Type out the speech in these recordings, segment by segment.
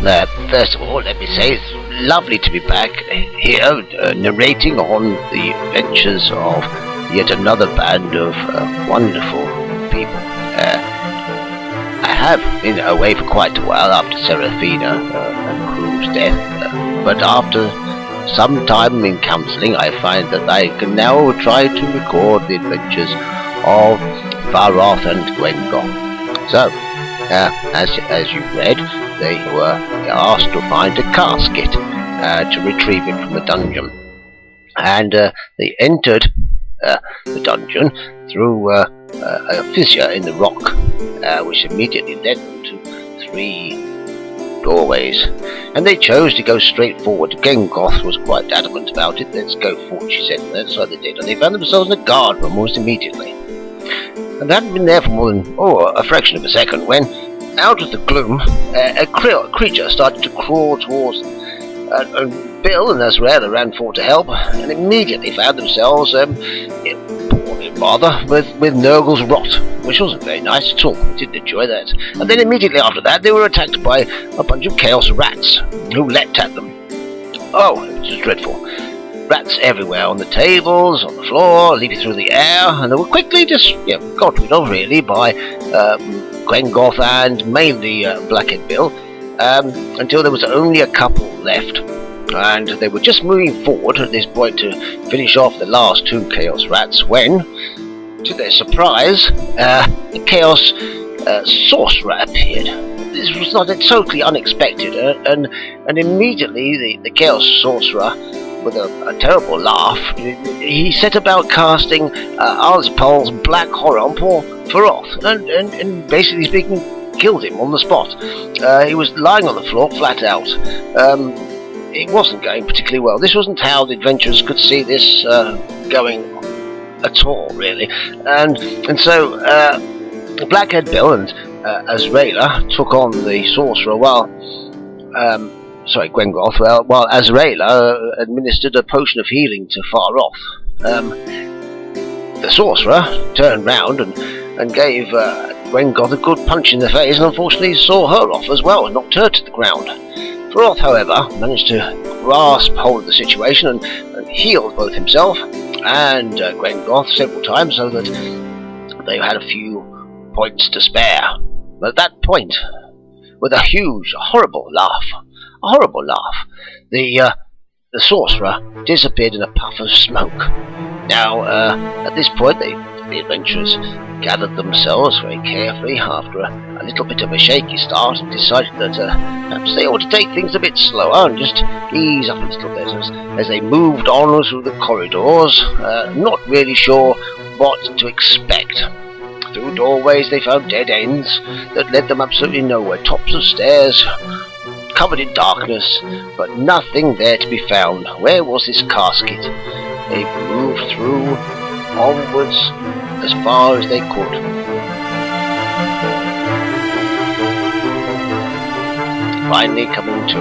first of all, let me say it's lovely to be back here, narrating on the adventures of yet another band of wonderful people. I have been away for quite a while after Seraphina and Crew's death, but after some time in counselling, I find that I can now try to record the adventures of Faroth and Gwengoth. So, as you read, they were asked to find a casket to retrieve it from the dungeon, and they entered the dungeon through a fissure in the rock, which immediately led them to 3 doorways, and they chose to go straight forward. Gwengoth was quite adamant about it. Let's go forward, she said, and that's what they did, and they found themselves in a guard room almost immediately. And they hadn't been there for more than a fraction of a second when, out of the gloom, a creature started to crawl towards them. Bill and Azraella ran forward to help, and immediately found themselves, with Nurgle's rot, which wasn't very nice at all. Didn't enjoy that. And then immediately after that, they were attacked by a bunch of chaos rats, who leapt at them. Oh, it was just dreadful. Rats everywhere, on the tables, on the floor, leaping through the air, and they were quickly just got rid of, really, by Gwengoth and mainly Blackhead Bill, until there was only a couple left. And they were just moving forward at this point to finish off the last 2 chaos rats when, to their surprise, the chaos sorcerer appeared. This was not totally unexpected, and immediately the chaos sorcerer, with a terrible laugh, he set about casting Ozpol's black horror on poor Faroth, and basically speaking, killed him on the spot. He was lying on the floor, flat out. It wasn't going particularly well. This wasn't how the adventurers could see this going at all, really. And so Blackhead Bill and Azraella took on the sorcerer while Gwengoth, while Azraella administered a potion of healing to Faroth. The sorcerer turned round and gave Gwengoth a good punch in the face, and unfortunately saw her off as well and knocked her to the ground. Faroth, however, managed to grasp hold of the situation and healed both himself and Gwengoth several times, so that they had a few points to spare. But at that point, with a huge, horrible laugh, the sorcerer disappeared in a puff of smoke. Now, at this point, the adventurers gathered themselves very carefully after a little bit of a shaky start and decided that perhaps they ought to take things a bit slower and just ease up a little bit as they moved on through the corridors, not really sure what to expect. Through doorways they found dead ends that led them absolutely nowhere, tops of stairs covered in darkness, but nothing there to be found. Where was this casket? They moved through, onwards, as far as they could. Finally coming to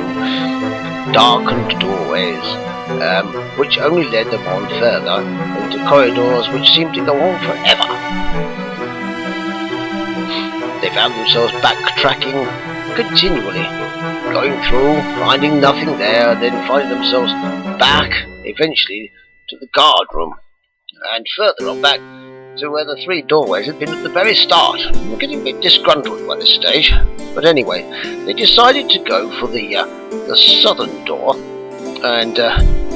darkened doorways, which only led them on further into corridors which seemed to go on forever. They found themselves backtracking continually, going through, finding nothing there, then finding themselves back, eventually, to the guard room, and further on back to where the 3 doorways had been at the very start. I'm getting a bit disgruntled by this stage, but anyway, they decided to go for the southern door, and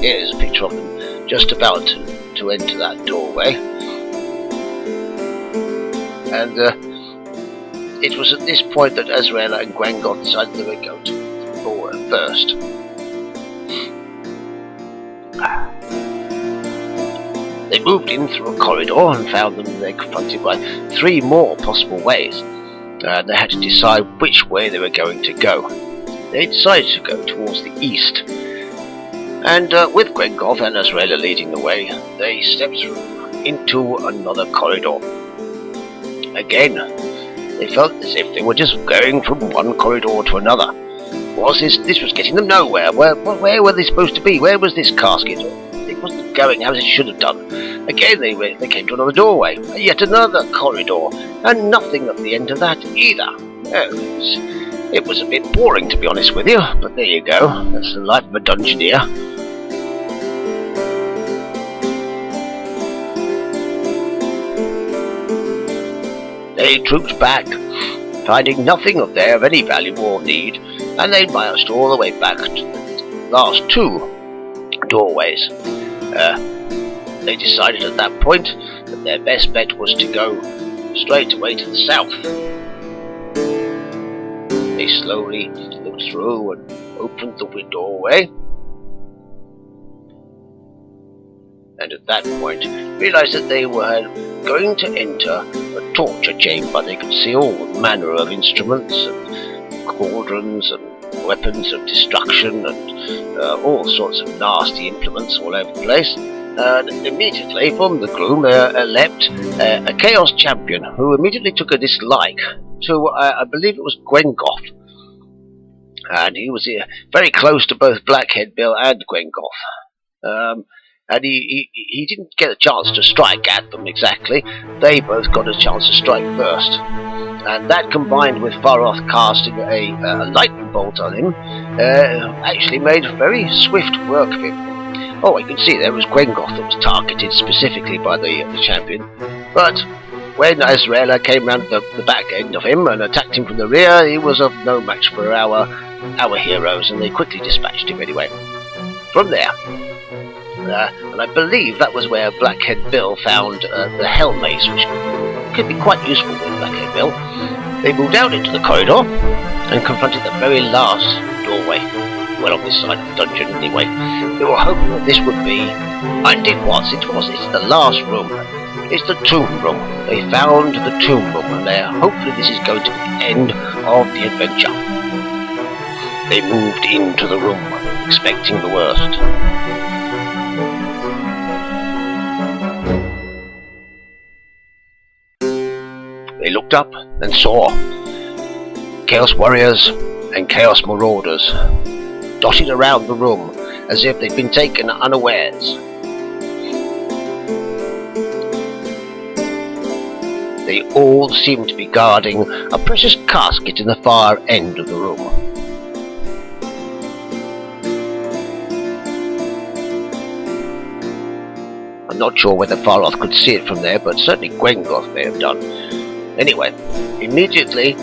here's a picture of them just about to enter that doorway. And it was at this point that Azraella and Gwengoth decided they would go to forward first. They moved in through a corridor and found them they confronted by 3 more possible ways. They had to decide which way they were going to go. They decided to go towards the east, and with Gwengoth and Azraella leading the way, they stepped through into another corridor. Again, they felt as if they were just going from one corridor to another. This was getting them nowhere. Where were they supposed to be? Where was this casket? It wasn't going as it should have done. Again, they came to another doorway, yet another corridor, and nothing at the end of that either. It was a bit boring, to be honest with you, but there you go. That's the life of a dungeoneer. They trooped back, finding nothing of there of any value or need, and they marched all the way back to the last two doorways. They decided at that point that their best bet was to go straight away to the south. They slowly looked through and opened the doorway, and at that point realized that they were going to enter a torture chamber. They could see all manner of instruments and cauldrons and weapons of destruction and all sorts of nasty implements all over the place. And immediately from the gloom leapt a Chaos Champion, who immediately took a dislike to, I believe it was Gwengoth. And he was very close to both Blackhead Bill and Gwengoth. And he didn't get a chance to strike at them exactly. They both got a chance to strike first. And that, combined with Faroth casting a lightning bolt on him, actually made very swift work of him. Oh, I can see there was Gwengoth that was targeted specifically by the champion. But when Azraela came round the back end of him and attacked him from the rear, he was of no match for our heroes, and they quickly dispatched him anyway. From there, and I believe that was where Blackhead Bill found the Hell Mace, which could be quite useful with Blackhead Bill. They moved out into the corridor and confronted the very last doorway. Well, on this side of the dungeon anyway. They were hoping that this would be, and it was, it's the last room. It's the tomb room. They found the tomb room, and hopefully this is going to be the end of the adventure. They moved into the room, expecting the worst. They looked up and saw Chaos Warriors and Chaos Marauders dotted around the room as if they'd been taken unawares. They all seemed to be guarding a precious casket in the far end of the room. I'm not sure whether Faroth could see it from there, but certainly Gwengoth may have done. Anyway, immediately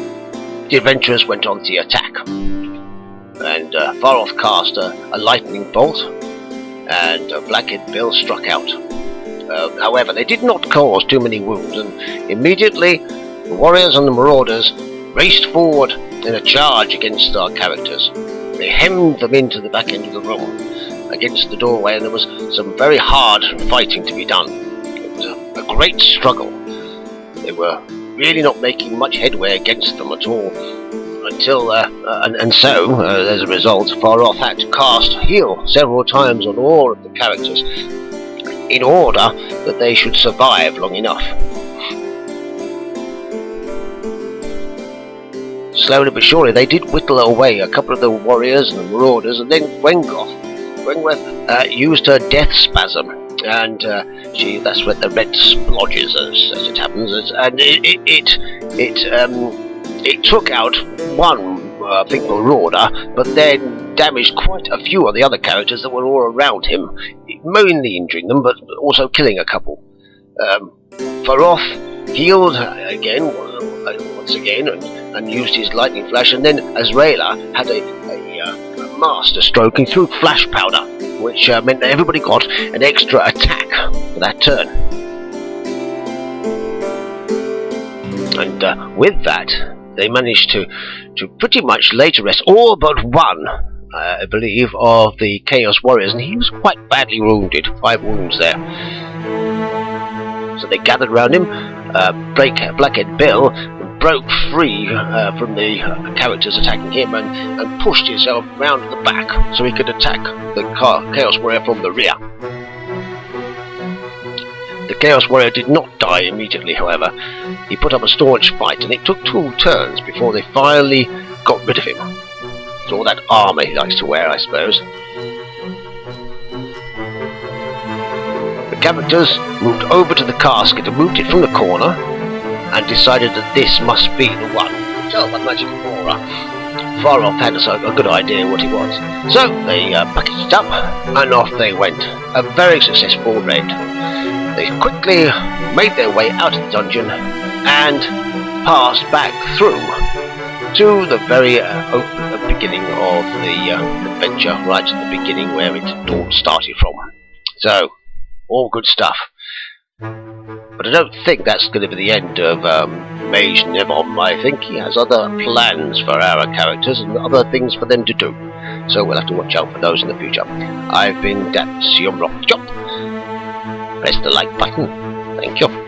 the adventurers went on the attack. And Faroth cast a lightning bolt, and Blackhead Bill struck out. However, they did not cause too many wounds, and immediately the warriors and the marauders raced forward in a charge against our characters. They hemmed them into the back end of the room, against the doorway, and there was some very hard fighting to be done. It was a great struggle. They were really not making much headway against them at all. Until, so, as a result, Faroth had to cast heal several times on all of the characters in order that they should survive long enough. Slowly but surely they did whittle away a couple of the warriors and the marauders, and then Gwengoth used her death spasm, and that's where the red splodges, as it happens, and it took out one, I think, marauder, but then damaged quite a few of the other characters that were all around him, mainly injuring them, but also killing a couple. Faroth healed once again, and used his lightning flash, and then Azraela had a master stroke and threw flash powder, which meant that everybody got an extra attack for that turn. And with that, they managed to pretty much lay to rest all but one, I believe, of the Chaos Warriors, and he was quite badly wounded, 5 wounds there. So they gathered around him. Blackhead Bill broke free from the characters attacking him and pushed himself round to the back so he could attack the Chaos Warrior from the rear. The Chaos Warrior did not die immediately, however. He put up a staunch fight, and it took 2 turns before they finally got rid of him. It's all that armour he likes to wear, I suppose. The characters moved over to the casket and moved it from the corner, and decided that this must be the one. Tell the magic aura. far off had a good idea what it was. So they packaged it up and off they went. A very successful raid. They quickly made their way out of the dungeon and passed back through to the very beginning of the adventure, right at the beginning where it all started from. So, all good stuff. But I don't think that's going to be the end of Mage Nevom. I think he has other plans for our characters and other things for them to do. So we'll have to watch out for those in the future. I've been Dapsium Rock Chop. Press the like button. Thank you.